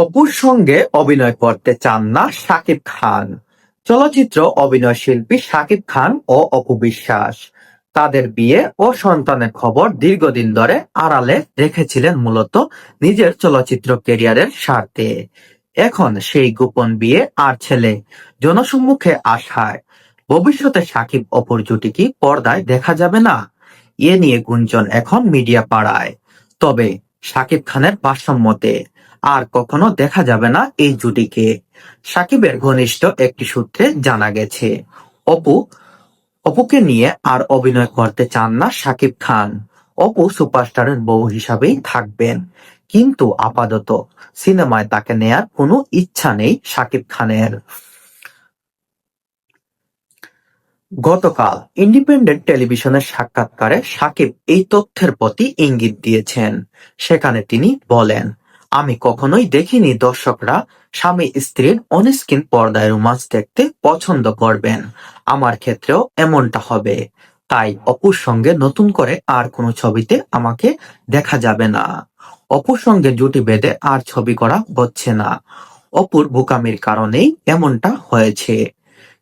অপুর সঙ্গে অভিনয় করতে চান না শাকিব খান। চলচ্চিত্র অভিনয়শিল্পী শাকিব খান ও অপু বিশ্বাস তাদের বিয়ে ও সন্তানের খবর দীর্ঘদিন ধরে আড়ালে রেখেছিলেন, মূলত নিজের চলচ্চিত্র ক্যারিয়ারের স্বার্থে। এখন সেই গোপন বিয়ে আর ছেলে জনসম্মুখে আসায় ভবিষ্যতে শাকিব অপুর জুটি কি পর্দায় দেখা যাবে না, এ নিয়ে গুঞ্জন এখন মিডিয়া পাড়ায়। তবে শাকিব খানের ভাষ্যমতে আর কখনো দেখা যাবে না এই জুটিকে। সাকিবের ঘনিষ্ঠ একটি সূত্রে জানা গেছে, অপু অপুকে নিয়ে আর অভিনয় করতে চান না শাকিব খান। অপু সুপারস্টারের বউ হিসাবেই থাকবেন, কিন্তু আপাতত সিনেমায় তাকে নেয়ার কোনো ইচ্ছা নেই শাকিব খানের। গতকাল ইন্ডিপেন্ডেন্ট টেলিভিশনের সাক্ষাৎকারে সাকিব এই তথ্যের প্রতি ইঙ্গিত দিয়েছেন। সেখানে তিনি বলেন, আমি কখনোই দেখিনি দর্শকরা স্বামী স্ত্রীর অনস্ক্রিন পর্দায় রোমান্স দেখতে পছন্দ করবেন। আমার ক্ষেত্রেও এমনটা হবে। তাই অপুর সঙ্গে নতুন করে আর কোনো ছবিতে আমাকে দেখা যাবে না। অপুর সঙ্গে জুটি বেঁধে আর ছবি করা হচ্ছে না। অপুর বোকামির কারণেই এমনটা হয়েছে।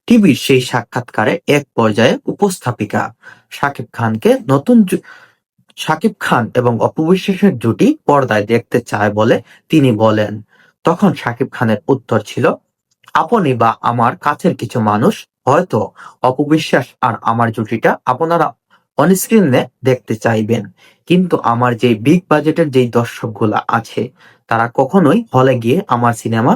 টিভির সেই সাক্ষাৎকারে এক পর্যায়ে উপস্থাপিকা শাকিব খানকে শাকিব খান এবং অপু বিশ্বাসের জুটি পর্দায় দেখতে চায় বলে তিনি বলেন। তখন শাকিব খানের উত্তর ছিল, আপনি বা আমার কাছের কিছু মানুষ হয়তো অপু বিশ্বাস আর আমার জুটিটা আপনারা অনস্ক্রিনে দেখতে চাইবেন, কিন্তু আমার যে বিগ বাজেটের যেই দর্শকগুলা আছে তারা কখনোই হলে গিয়ে আমার সিনেমা